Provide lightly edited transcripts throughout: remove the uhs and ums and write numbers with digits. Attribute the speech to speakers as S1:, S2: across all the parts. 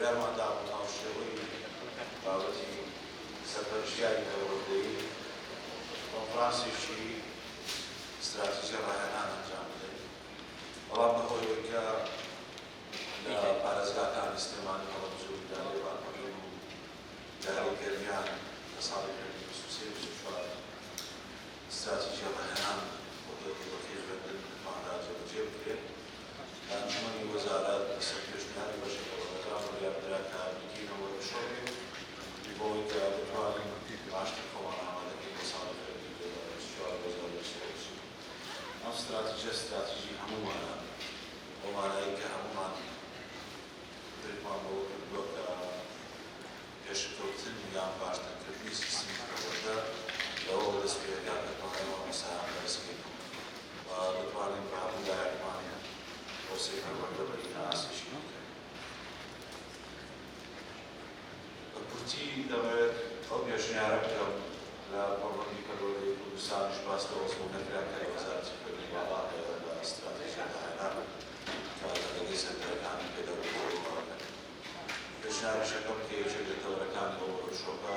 S1: بڕیارماندا بوو هاوشێوەی بابەتی سەرپەرشتیاری پەروەردەیی کۆنفرانسێکی استراتیژیە ڕاهێنان ئەنجام بدەین. بەڵام بەهۆی کە لە پارێزگاکانی سلێمانی هەڵەبجوودا لێوانمەکەن و دارەی گەرمیان لە ساڵی 2023-24 استراتیژیە ڕاهێنان بۆ دەوڵەتی خوێندن مادا جێبەجێ بکرێت. دانیشتوانی وەزارەت لەسەر پێشنیاری بەشێکەوەەکان بڕیاردرا کە بکەینەوە وەرکشۆپێک بۆەوەی کە بتوانین باشتر خۆمان ئامادەکەین بۆ ساڵی 2024. ئەم استراتیژی هەموومانە بۆ مانایی کە هەموومان درێکمان بۆ کردووە کە پێشکەوتن یان باشترکردنی سیستەمی پەروەردە لەوە دەست پێکات دەتوانێتەوە مەسایان بەرز بکەین و دەتوانین بە هەموو لایەکمان پرۆسەی پەروەردە بەرینە ئاسایشی بکەین. بە کورتی دەوێت ئەو پێشنیارە بکەم لە پەروەردەی پەروەردەی کوردستانیش باس لە وەزبوو نەکرا کە وەزارەتی خوێندنی باڵا هەیە لە استراتیژیە ڕاهێنان کە لەگەڵی سەرکردەکانی پێدەوتەوە. پێشنیارەشەکەم کە یەکێک لە تەورەکانی ئەو وەرکشۆپە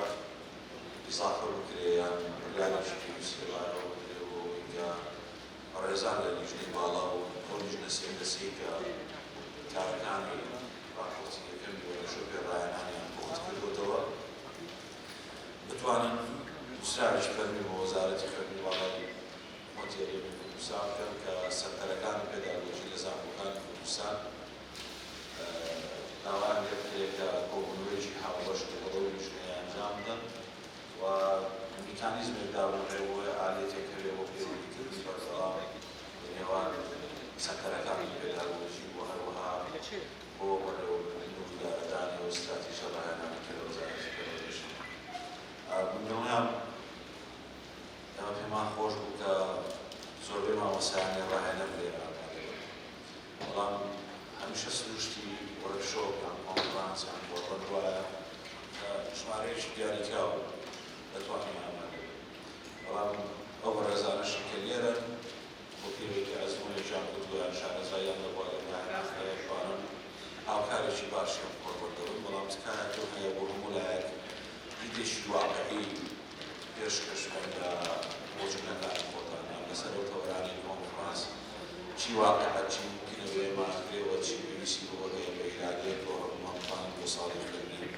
S1: ئیزافە بکرێ یان بڕیارێکی پێویستی لەبارەوە بکرێ بۆ ئەوەی کە ڕێزان لە لیژنەی باڵا و ئەو لیژنە سێدەسەی کە کارەکانی راپۆرتی یەکەمی وەرکشۆپی ڕاهێنانیان بۆخت کردوتەوە بتوانن وسراویش فەرمی بۆ وەزارەتی خوێندنی باڵای مۆتیەریەمی کوردستان بکەن کە سەرکەرەکانی پێداگۆژی لە زانکۆکانی کوردستان داوایان لێ بکرێت کە کۆبوونەوەیەکی هاوبەش لەگەڵ ئەو لیژنەیە ئەنجام بدەن و میکانیزمێک دابڕێ بۆ ئالێتێک هەبێ بۆ پێوەریکردنی بەردەوام لەنێوان سەرکەرەکانی پێداگۆژی و هەروەها بۆ بەڕێوەبردنی و دارەدانی و استراتیژیە ڕاهێنانی کە لە وەزارەتی پەروەردەیە بوونەوەیان ئەمە پێمان خۆش بوو کە زۆربەی مامۆستایانی ڕاهێنەر لێرە بەڵام هەمیشە سروشتی وەرکشۆپ یان کۆنفرانس یان بۆڕەت وایە کە ژمارەیەکی دیاریکراوە دەتوانین ئامادە بێت. بەڵام ئەو بەڕێزانەشی کە لێرەن بۆ پێوەیەکی ئەزموونێکیان کردووە یان شارەزاییان لەبووە لە ڕاهێنانەکە توانن هاوکارێکی باشیان کۆڕبەردەبن بەڵام تکایەکەم هەیە بۆ هەموو لایەک دیدێکی واقعی پێشکەشبن لە بۆچوونەکانی خۆتان یان لەسەر ئەو تەورانی کۆنفرانس چی واقعە چی ممکنە بێ ماکرێەوە چی پێویستی بۆ هەیە بە ئیرادەیەک بۆ هەموومان بتوانین بۆ ساڵی خوێندنی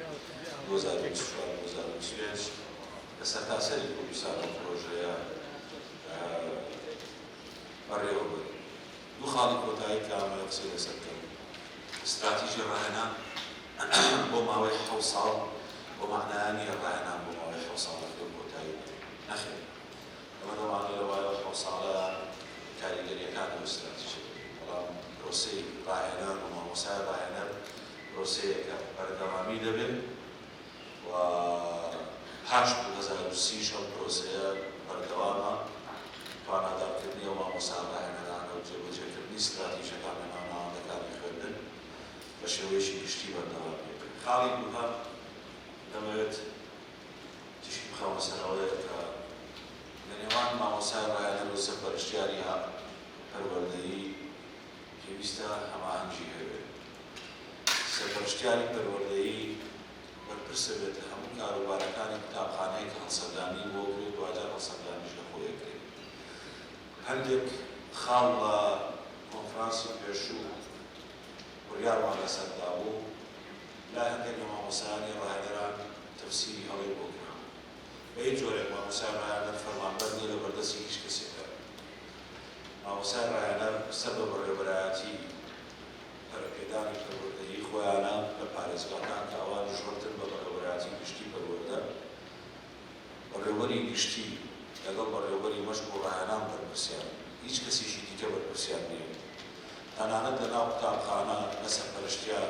S1: 2024-2025 لە سەرتاسەری کوردستان ئەم پرۆژەیە بەڕێوەبرین. دوو خاڵی کۆتایی کامە قسەی لەسەر بکەم. استراتیژیە ڕاهێنان بۆ ماوەی 7 ساڵ بۆ معنایانی ڕاهێنان بۆ ماوەی 7 ساڵە کۆتایی نەخێت. ئەمە دەوانێت لە وایە 7 ساڵە کاریگەریەکان و استراتیژی بەڵام پرۆسەی ڕاهێنان و مامۆستای ڕاهێنەر پرۆسەیەکە بەردەوامی دەبێت و پاش 2030 ئەم پرۆسەیە بەردەوامە توانادارکردنی ئەو مامۆستا ڕاهێنەرانە و جێبەجێکردنی استراتیژیەکان لە ناو ناوەندەکانی خوێندن بە شێوەیەکی گشتی بەردەوام بێت. خاڵی دووهەم دەمەوێت تشتی بخەمە سەرەوەیە کە لە نێوان مامۆستای ڕاهێنەر و سەرپەرشتیاری پەروەردەیی پێویستە هەماهەنگی هەبێت. سەرپەرشتیاری پەروەردەیی بەرپرسە بێت لە هەموو کاروبارەکانی قوتابخانەیەک هەڵسەردانی بۆ بکرێت دوجار هەڵسەردانیش لە خۆی بکرێت. هەندێک خاڵ لە کۆنفرانسی پێشوو بڕیارمان لەسەردا بوو لای هەندێک لە مامۆستایانی ڕاهێنەران تەفسیری هەڵەی بۆ کرا. بە هیچ جۆرێک مامۆستای ڕاهێنەر فەرمانبەر نیە لە بەردەستی هیچ کەسێکە. مامۆستای ڕاهێنەر سەر بە بەڕێوەبەرایەتی پەرەپێدانی پەروەردەیی خۆیانە لە پارێزگاکان کە ئەوان ژوورتن بە بەڕێوەبەرایەتی گشتی پەروەردە بەڕێوەبەری گشتی لەگەڵ بەڕێوەبەری مەشق و ڕاهێنان بەرپرسیان هیچ کەسیشی دیکە بەرپرسیان نییە. تەنانەت لەناو قوتابخانە نە سەرپەرشتیار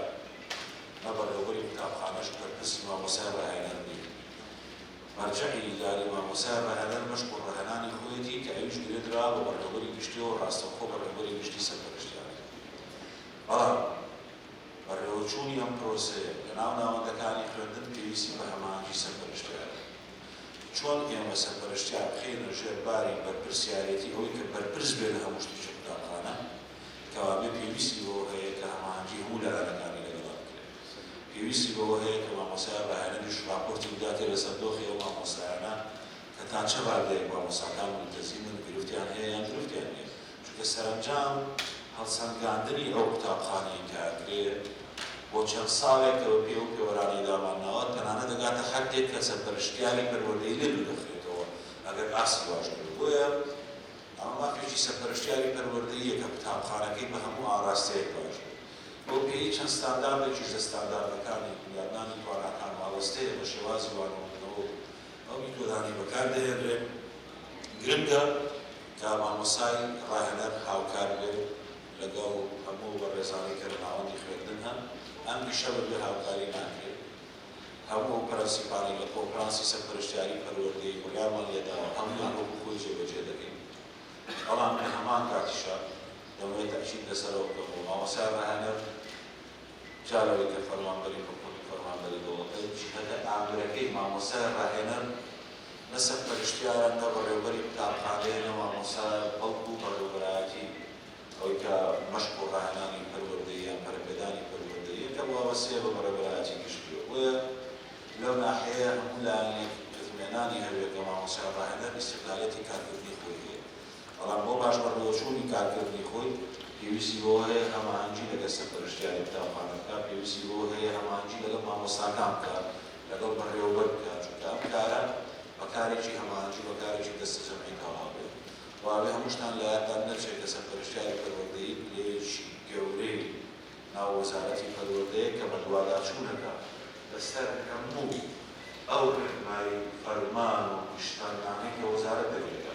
S1: نە بەڕێوەبەری قوتابخانەش بەرپرسی مامۆستای ڕاهێنەر نییە. مەرجەعی ئیداری مامۆستای ڕاهێنەر مەشق و ڕاهێنانی خۆیەتی کە ئەویش درێدرا بە بەڕێوەبەری گشتیەوە و ڕاستەوخۆ بەڕێوەبەری گشتی سەرپەرشتیار. بەڵام بەڕێوەچوونی ئەم پرۆسەیە لە ناو ناوەندەکانی خوێندن پێویستی بە هەماهەنگی سەرپەرشتیارە. چۆن ئێمە سەرپەرشتیار بخەینە ژێر باری بەرپرسیارەتی ئەوەی کە بەرپرس بێت لە هەموو شتێکی قوتابخانە کەوابێ پێویستی بۆ هەیە کە هەماهەنگی هەموو لایەنەکانی لەگەڵا بکرێت. پێویستی بەوە هەیە کە مامۆسای ڕاهێنەریش راپۆرتی بداتێ لەسەر دۆخی ئەو مامۆسایانە کە تا چه ڕادەیەک مامۆساکان ملتەزیمن گرفتیان هەیە یان گرفتیان نییە. چونکە سەرنجام هەڵسەنگاندنی ئەو قوتابخانەی کاکرێ بۆ چەند ساڵێکەوە پێ و پێوەرانی دامانناوە تەنانەت دەگاتە حەدێک کە سەرپەرشتیاری پەروەردەیی لێ دەخرێتەوە ئەگەر ئاسی باش کرد. بۆیە ئەمە مافێکی سەرپەرشتیاری پەروەردەییە کە قوتابخانەکەی بە هەموو ئاراستەیەک باش بۆ پێی چەند ستانداردێکیش لە ستانداردەکانی بنیادنانی تواناکان ماوەستەیە بە شێوازی وانەوەکردنەوە ئەو میتۆدانی بەکاردەهێنرێت. گرنگە کە مامۆسای ڕاهێنەر هاوکار بێت لەگەڵ هەموو بەڕێزانەی کە لە ناوەندی خوێندن هەن ئەم ئیشە بەبێ هاوکاری ناکرێت. هەموو پرەنسیپانی لە کۆنفرانسی سەرپەرشتیاری پەروەردەیی بڕیارمان لێداوە هەموویان وەکو خۆی جێبەجێ دەکەین. بەڵام لە هەمان کاتیشە دەوێت تەکید لەسەرەوە بکەم و مامۆسای ڕاهێنەر جارەوەی کە فەرمانبەری حکومەت فەرمانبەری دەوڵەتەی جیهەتە ئامرەکەی مامۆسای ڕاهێنەر نە سەرپەرشتیارە نە بەڕێوەبەری قوتابخانەیە نە مامۆسای بەڵکو و بەڕێوەبەرایەتی ئەوەی کە مەشق و ڕاهێنانی پەروەردەیی یان پەرەپێدانی پەروەردەیی کە وابەستەیە بە بەڕێوەبەرایەتی گشتیوە. بۆیە لەو ناحەیە هەموو لایەنێک ئیتمێنانی هەبێت کە مامۆسای ڕاهێنەر ئیستیقلالیەتی کارکردنی خۆی هەیە. بەڵام بۆ باش بەڕێوەچوونی کارکردنی خۆی پێویستی بۆ هەیە هەماهەنگی لەگەڵ سەرپەرشتیاری قوتابخانە بکات، پێویستی بۆ هەیە هەماهەنگی لەگەڵ مامۆستاکان بکات، لەگەڵ بەڕێوەبەر بکات، چونکە ئەم کارە بەکارێکی هەماهەنگی بەکارێکی دەستە جەمعی تەواو بێت. واوێ هەمووشتان لە یادتان نەچێت کە سەرپەرشتیاری پەروەردەیی لێیەکی گەورەی ناو وەزارەتی پەروەردەیە کە بە دوواداچوونەکە لەسەر هەموو ئەو ڕێنمایی فەرمان و نیشتاننامەی کە وەزارەت دەوێتە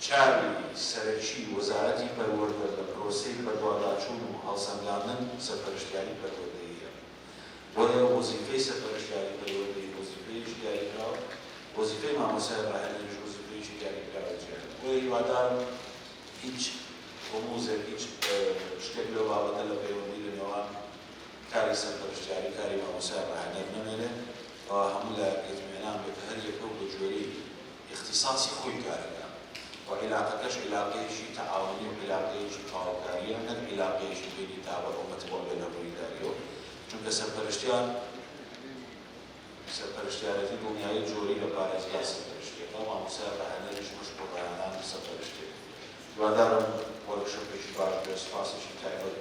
S1: چاوی سەرەکی وەزارەتی پەروەردە لە پرۆسەی بەدواداچوون و هەڵسەنگاندن سەرپەرشتیاری پەروەردەییە. بۆیە وەزیفەی سەرپەرشتیاری پەروەردەیی وەزیفەیەکی دیاریکراوە، وەزیفەی مامۆسای ڕاهێنەریش وەزیفەیەکی دیاریکراوە. بۆیە هیوادارم هیچ ڕموزێک هیچ شتێک لەو بابەتە لە پەیوەندی لە نێوان کاری سەرپەرشتیاری کاری مامۆسای ڕاهێنەر نەمێنێت و هەموو لایەک ئیتمێنان بێت هەر یەکەو بە جۆرەی اختصاصی خۆی کارەکە و علاقەکەش علاقەیەکی تەعاونی و علاقەیەکی تەواوکاریە نەک علاقەیەکی بینی تابە ئومەت بۆ بێنەڕوویداریەوە. چونکە سەرپەرشتیارەتی دڵنیایی جۆری لە پارێزگای سەرپەرشتیەکە مامۆسای ڕاهێنەریش مەشق و ڕاهێنانی سەرپەرشتیەکە. هیوادارم وەرکشۆپێکی باش بێت. سپاسێکی تایبەت